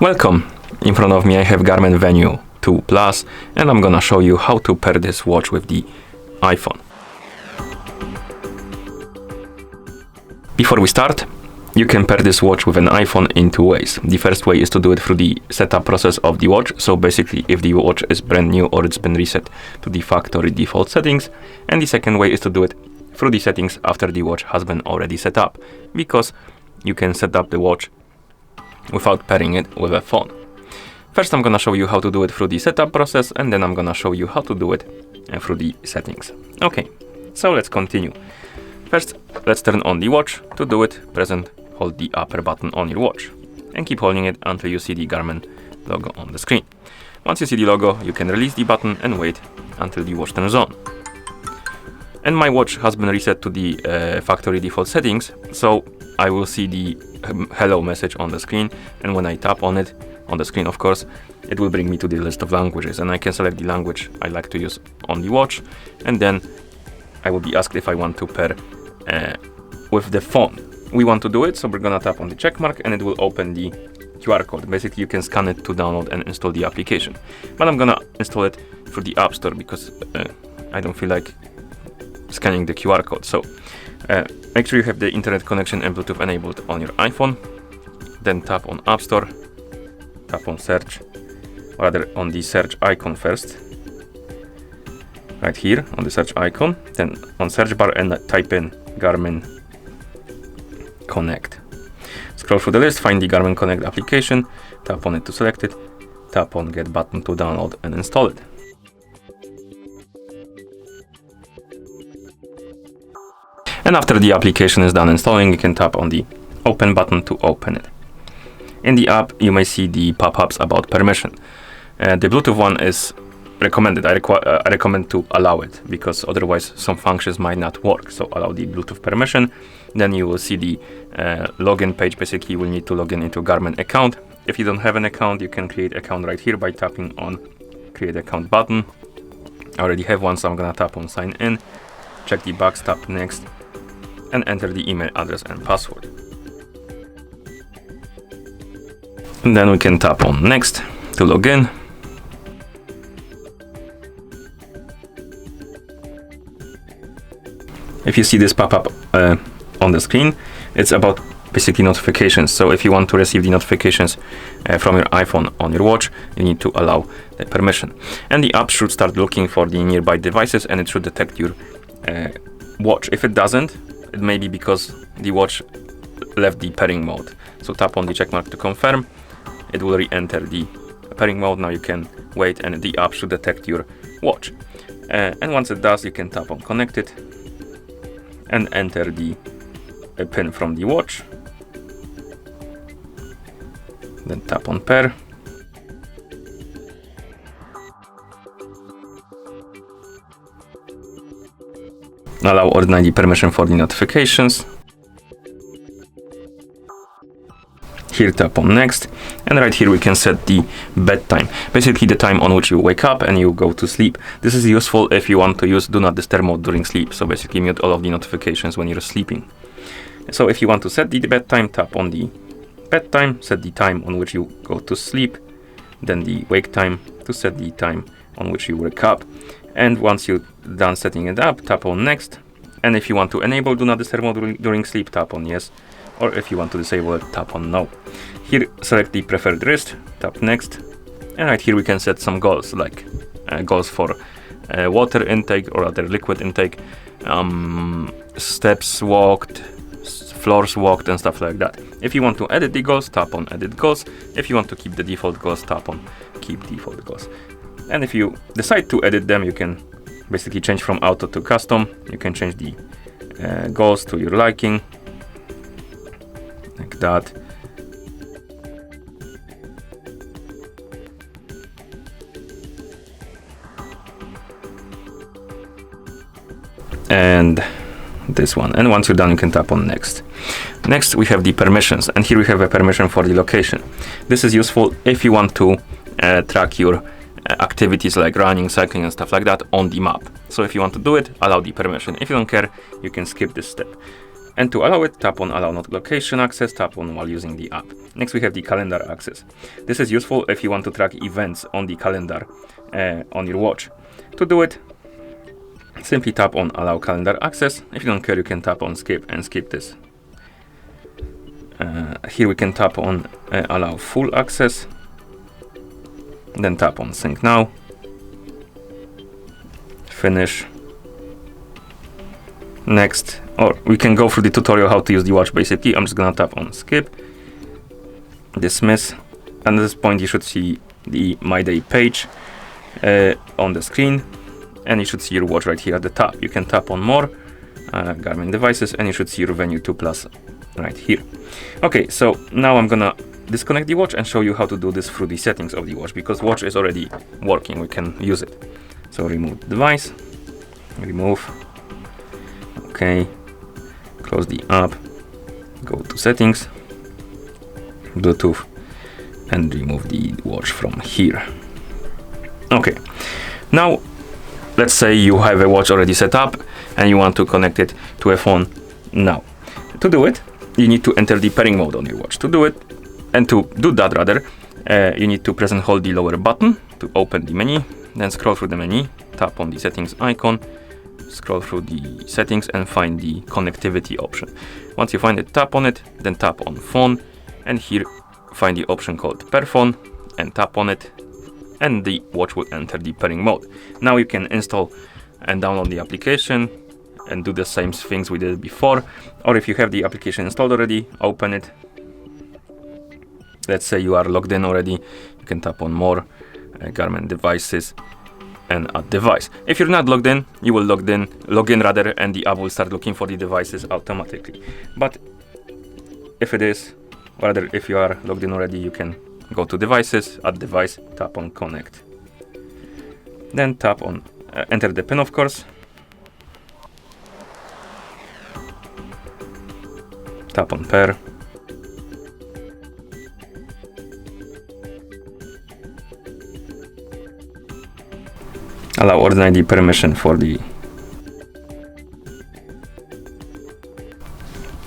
Welcome! In front of me I have Garmin Venu 2 Plus and I'm gonna show you how to pair this watch with the iPhone. Before we start, you can pair this watch with an iPhone in two ways. The first way is to do it through the setup process of the watch. So basically if the watch is brand new or it's been reset to the factory default settings. And the second way is to do it through the settings after the watch has been already set up, because you can set up the watch without pairing it with a phone. First I'm gonna show you how to do it through the setup process, and then I'm gonna show you how to do it through the settings. Okay, so let's continue. First, let's turn on the watch. To do it, press and hold the upper button on your watch and keep holding it until you see the Garmin logo on the screen. Once you see the logo, you can release the button and wait until the watch turns on. And my watch has been reset to the factory default settings, so I will see the hello message on the screen, and when I tap on it, on the screen of course, it will bring me to the list of languages, and I can select the language I like to use on the watch, and then I will be asked if I want to pair with the phone. We want to do it, so we're gonna tap on the check mark and it will open the QR code. Basically you can scan it to download and install the application, but I'm gonna install it through the App Store because I don't feel like scanning the QR code. So make sure you have the internet connection and Bluetooth enabled on your iPhone. Then tap on App Store, tap on search, or rather on the search icon first, right here on the search icon, then on search bar and type in Garmin Connect. Scroll through the list, find the Garmin Connect application, tap on it to select it, tap on get button to download and install it. And after the application is done installing, you can tap on the open button to open it. In the app, you may see the pop-ups about permission. The Bluetooth one is recommended. I recommend to allow it, because otherwise some functions might not work. So allow the Bluetooth permission. Then you will see the login page. Basically, you will need to log in into Garmin account. If you don't have an account, you can create account right here by tapping on create account button. I already have one, so I'm gonna tap on sign in. Check the box, tap next, and enter the email address and password. And then we can tap on next to log in. If you see this pop-up on the screen, it's about basically notifications. So if you want to receive the notifications from your iPhone on your watch, you need to allow the permission. And the app should start looking for the nearby devices, and it should detect your watch. If it doesn't, it may be because the watch left the pairing mode. So tap on the check mark to confirm. It will re-enter the pairing mode. Now you can wait and the app should detect your watch. And once it does, you can tap on connect it and enter the pin from the watch. Then tap on pair. Allow or deny the permission for the notifications. Here tap on next, and right here we can set the bedtime. Basically the time on which you wake up and you go to sleep. This is useful if you want to use do not disturb mode during sleep. So basically mute all of the notifications when you're sleeping. So if you want to set the bedtime, tap on the bedtime, set the time on which you go to sleep, then the wake time to set the time on which you wake up. And once you're done setting it up, tap on next. And if you want to enable do not disturb mode during sleep, tap on yes. Or if you want to disable it, tap on no. Here select the preferred wrist, tap next. And right here we can set some goals, like goals for water intake or other liquid intake, steps walked, floors walked and stuff like that. If you want to edit the goals, tap on edit goals. If you want to keep the default goals, tap on keep default goals. And if you decide to edit them, you can basically change from auto to custom. You can change the goals to your liking, like that. And this one. And once you're done, you can tap on next. Next, we have the permissions, and here we have a permission for the location. This is useful if you want to track your activities like running, cycling and stuff like that on the map. So if you want to do it, allow the permission. If you don't care, you can skip this step. And to allow it, tap on Allow Location Access, tap on while using the app. Next we have the calendar access. This is useful if you want to track events on the calendar on your watch. To do it, simply tap on Allow Calendar Access. If you don't care, you can tap on Skip and skip this. Here we can tap on Allow Full Access. Then tap on Sync Now. Finish. Next, or we can go through the tutorial how to use the watch basically. I'm just gonna tap on Skip. Dismiss. And at this point you should see the My Day page on the screen. And you should see your watch right here at the top. You can tap on More, Garmin Devices, and you should see your Venu 2 Plus right here. Okay, so now I'm gonna disconnect the watch and show you how to do this through the settings of the watch, because watch is already working, we can use it. So remove device, remove, okay, close the app, go to settings, Bluetooth, and remove the watch from here. Okay, now let's say you have a watch already set up and you want to connect it to a phone now. To do it, you need to enter the pairing mode on your watch. To do it, and to do that rather, you need to press and hold the lower button to open the menu, then scroll through the menu, tap on the settings icon, scroll through the settings and find the connectivity option. Once you find it, tap on it, then tap on phone, and here find the option called pair phone and tap on it, and the watch will enter the pairing mode. Now you can install and download the application and do the same things we did before, or if you have the application installed already, open it. Let's say you are logged in already, you can tap on More, Garmin Devices, and Add Device. If you're not logged in, you will log in rather, and the app will start looking for the devices automatically. But if it is, rather if you are logged in already, you can go to Devices, Add Device, tap on Connect. Then tap on enter the PIN, of course. Tap on Pair. Allow ordinary permission for the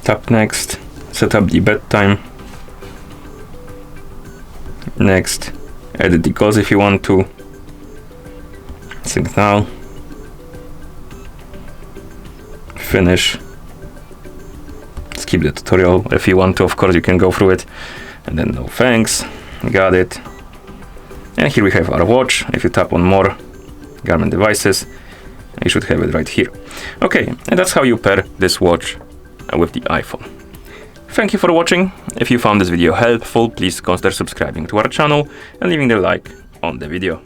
tap next, set up the bedtime. Next, edit the calls if you want to. Sync now. Finish. Skip the tutorial. If you want to, of course, you can go through it. And then no thanks. Got it. And here we have our watch. If you tap on More, Garmin Devices, you should have it right here. Okay, and that's how you pair this watch with the iPhone. Thank you for watching. If you found this video helpful, please consider subscribing to our channel and leaving a like on the video.